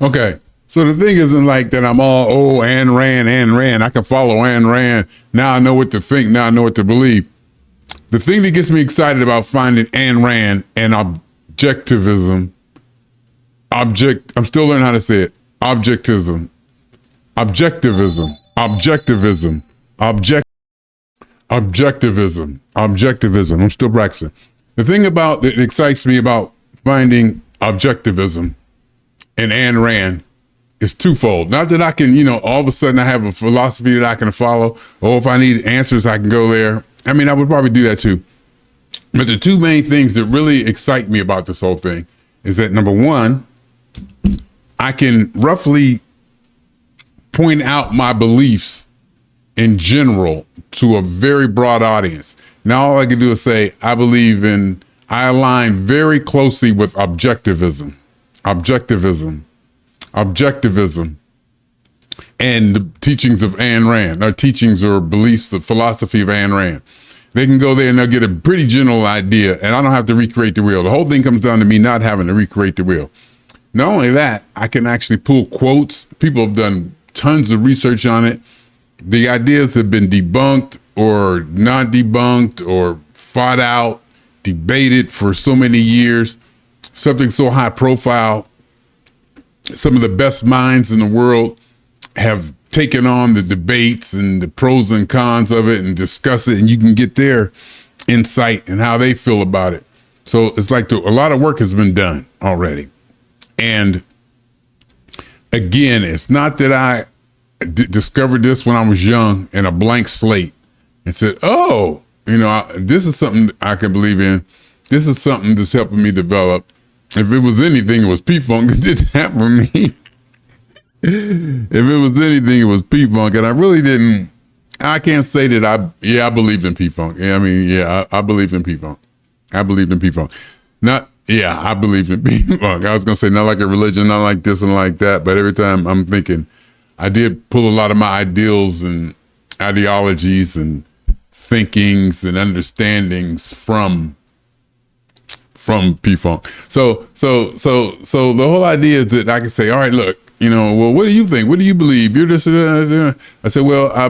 Okay. So the thing isn't like that I'm all, Ayn Rand, Ayn Rand. I can follow Ayn Rand. Now I know what to think. Now I know what to believe. The thing that gets me excited about finding Ayn Rand and objectivism, I'm still learning how to say it. Objectivism. Objectivism. I'm still practicing. The thing that excites me about finding objectivism and Ayn Rand is twofold. Not that I can, all of a sudden I have a philosophy that I can follow, or if I need answers, I can go there. I mean, I would probably do that too. But the two main things that really excite me about this whole thing is that, number one, I can roughly point out my beliefs in general to a very broad audience. Now all I can do is say, I align very closely with objectivism, and the teachings of Ayn Rand, or teachings or beliefs, the philosophy of Ayn Rand. They can go there and they'll get a pretty general idea, and I don't have to recreate the wheel. The whole thing comes down to me not having to recreate the wheel. Not only that, I can actually pull quotes. People have done tons of research on it. The ideas have been debunked or not debunked or fought out, debated for so many years. Something so high profile. Some of the best minds in the world have taken on the debates and the pros and cons of it and discuss it, and you can get their insight and how they feel about it. So it's like a lot of work has been done already. And again, it's not that I discovered this when I was young and a blank slate and said, this is something I can believe in. This is something that's helping me develop. If it was anything, it was P-Funk. It didn't happen for me. If it was anything, it was P-Funk. And I really didn't, I can't say that I believed in P-Funk. I believed in P-Funk. I believed in P-Funk. I believed in P-Funk. I was going to say not like a religion, not like this and like that. But every time I'm thinking, I did pull a lot of my ideals and ideologies and thinkings and understandings from P-Funk. So the whole idea is that I can say, all right, look, what do you think? What do you believe? You're just, I said, well, I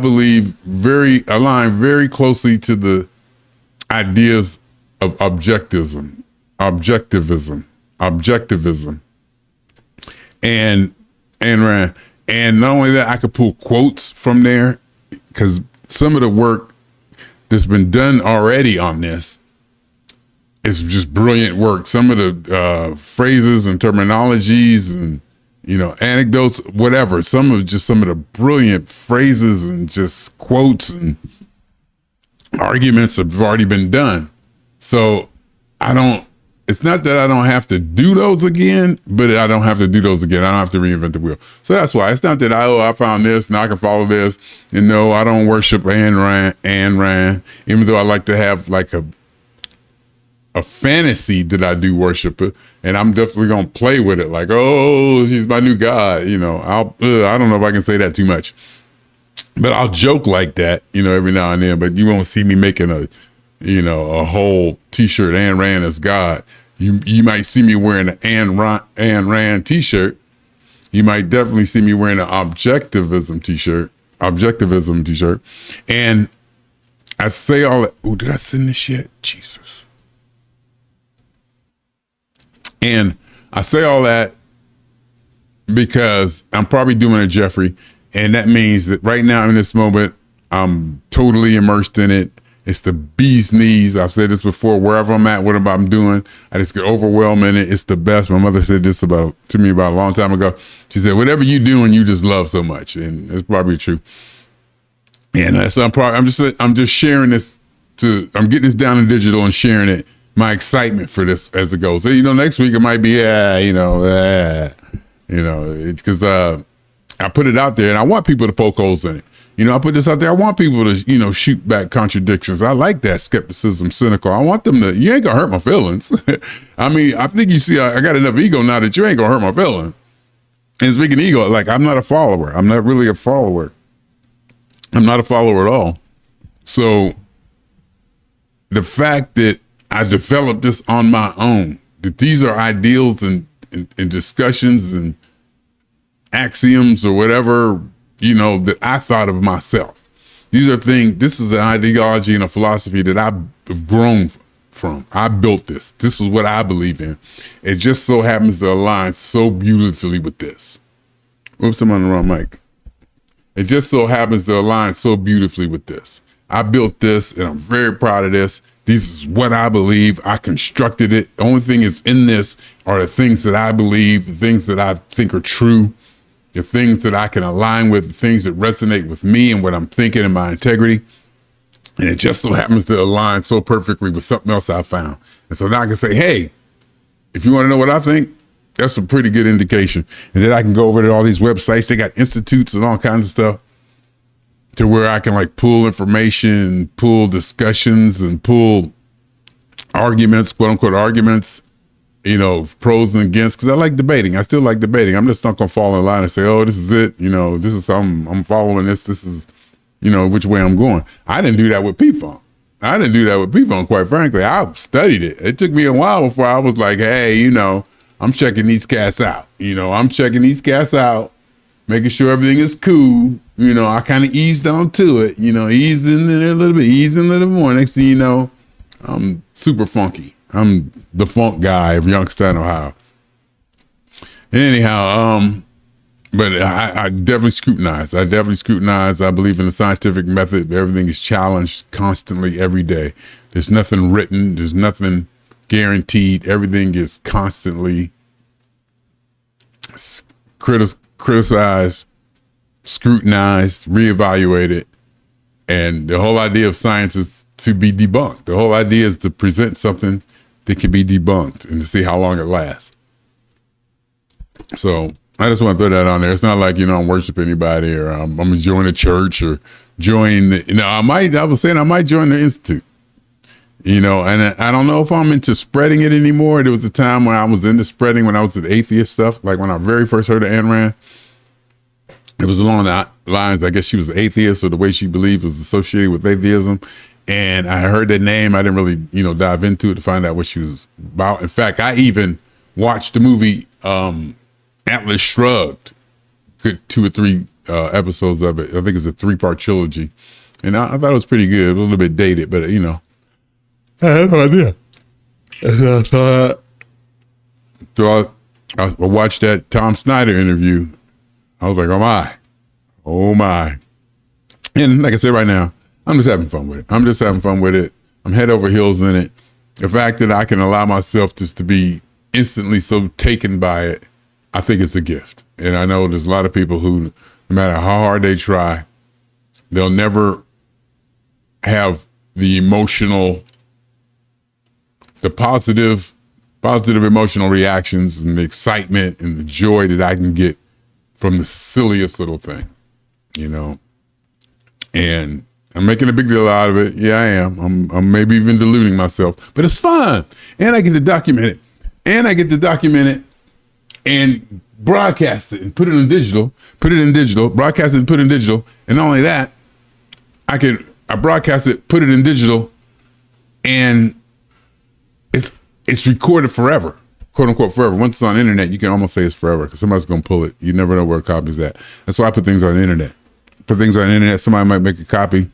align very closely to the ideas of objectivism, and Ayn Rand. And not only that, I could pull quotes from there, because some of the work that's been done already on this is just brilliant work. Some of the phrases and terminologies and, anecdotes, whatever. Some of the brilliant phrases and just quotes and arguments have already been done. So it's not that I don't have to do those again, but I don't have to do those again. I don't have to reinvent the wheel. So that's why it's not that I found this, now I can follow this. And no, I don't worship Ayn Rand, even though I like to have like a fantasy that I do worship her, and I'm definitely going to play with it. Like, she's my new God. I don't know if I can say that too much, but I'll joke like that, every now and then, but you won't see me making a whole t-shirt, Ayn Rand is God. You might see me wearing an Ayn Rand t-shirt. You might definitely see me wearing an objectivism t-shirt. And I say all that. Oh, did I send this shit? Jesus. And I say all that because I'm probably doing a Jeffrey. And that means that right now in this moment, I'm totally immersed in it. It's the bee's knees. I've said this before, wherever I'm at, whatever I'm doing, I just get overwhelmed in it. It's the best. My mother said this to me about a long time ago. She said, whatever you do and you just love so much. And it's probably true. And so I'm just sharing this I'm getting this down in digital and sharing it, my excitement for this as it goes. So, next week it might be, it's because I put it out there and I want people to poke holes in it. I put this out there. I want people to, shoot back contradictions. I like that skepticism, cynical. I want them to, you ain't gonna hurt my feelings. I mean, I think you see, I got enough ego now that you ain't gonna hurt my feelings. And speaking of ego, like, I'm not a follower. I'm not really a follower. I'm not a follower at all. So the fact that I developed this on my own, that these are ideals and discussions and axioms or whatever, that I thought of myself. These are things, this is an ideology and a philosophy that I've grown from. I built this. This is what I believe in. It just so happens to align so beautifully with this. Oops, I'm on the wrong mic. It just so happens to align so beautifully with this. I built this and I'm very proud of this. This is what I believe. I constructed it. The only thing is in this are the things that I believe, the things that I think are true, the things that I can align with, the things that resonate with me and what I'm thinking and my integrity. And it just so happens to align so perfectly with something else I found. And so now I can say, hey, if you want to know what I think, that's a pretty good indication. And then I can go over to all these websites. They got institutes and all kinds of stuff to where I can like pull information, pull discussions and pull arguments, quote unquote arguments, pros and against, because I like debating. I still like debating. I'm just not going to fall in line and say, oh, this is it. This is I'm following this. This is, which way I'm going. I didn't do that with P-Funk. Quite frankly. I studied it. It took me a while before I was like, hey, I'm checking these cats out. Making sure everything is cool. I kind of eased on to it, eased in there a little bit, eased in a little more. Next thing you know, I'm super funky. I'm the funk guy of Youngstown, Ohio. Anyhow, but I definitely scrutinize. I believe in the scientific method. Everything is challenged constantly every day. There's nothing written. There's nothing guaranteed. Everything is constantly criticized, scrutinized, reevaluated. And the whole idea of science is to be debunked. The whole idea is to present something that can be debunked and to see how long it lasts. So I just want to throw that on there. It's not like, I'm worshiping anybody or I'm going to join a church or join, I was saying I might join the Institute, and I don't know if I'm into spreading it anymore. There was a time when I was into spreading when I was at atheist stuff. Like when I very first heard of Ayn Rand, it was along the lines, I guess she was atheist or the way she believed was associated with atheism. And I heard that name. I didn't really, dive into it to find out what she was about. In fact, I even watched the movie Atlas Shrugged, good 2 or 3 episodes of it. I think it's a 3-part trilogy. And I thought it was pretty good. It was a little bit dated, but, I had no idea. So I watched that Tom Snyder interview. I was like, oh my. And like I said right now, I'm just having fun with it. I'm head over heels in it. The fact that I can allow myself just to be instantly so taken by it, I think it's a gift. And I know there's a lot of people who, no matter how hard they try, they'll never have the positive emotional reactions and the excitement and the joy that I can get from the silliest little thing, and I'm making a big deal out of it. Yeah, I am. I'm maybe even deluding myself, but it's fun. And I get to document it. And broadcast it and put it in digital, broadcast it and put it in digital. And not only that, I broadcast it, put it in digital, and it's recorded forever, quote unquote forever. Once it's on the internet, you can almost say it's forever because somebody's going to pull it. You never know where a copy's at. That's why I put things on the internet. Somebody might make a copy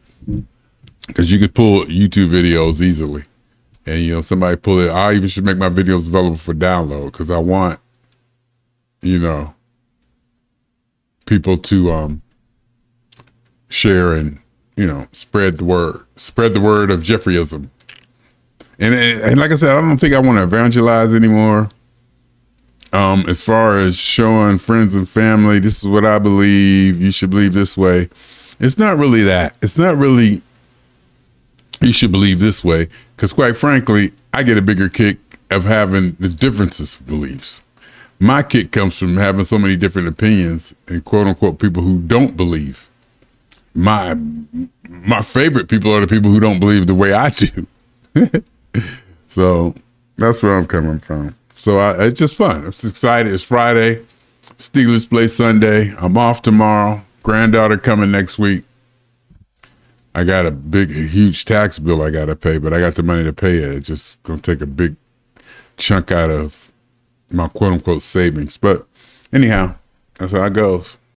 because you could pull YouTube videos easily. And, somebody pull it. I even should make my videos available for download because I want, people to share and, spread the word of Jefferyism. And like I said, I don't think I want to evangelize anymore. As far as showing friends and family, this is what I believe, you should believe this way. It's not really that. It's not really, you should believe this way. Because quite frankly, I get a bigger kick of having the differences of beliefs. My kick comes from having so many different opinions and quote unquote people who don't believe. My favorite people are the people who don't believe the way I do. So that's where I'm coming from. So it's just fun. I'm excited. It's Friday. Steelers play Sunday. I'm off tomorrow. Granddaughter coming next week. I got a huge tax bill I got to pay, but I got the money to pay it. It's just going to take a big chunk out of my quote unquote savings. But anyhow, That's how it goes.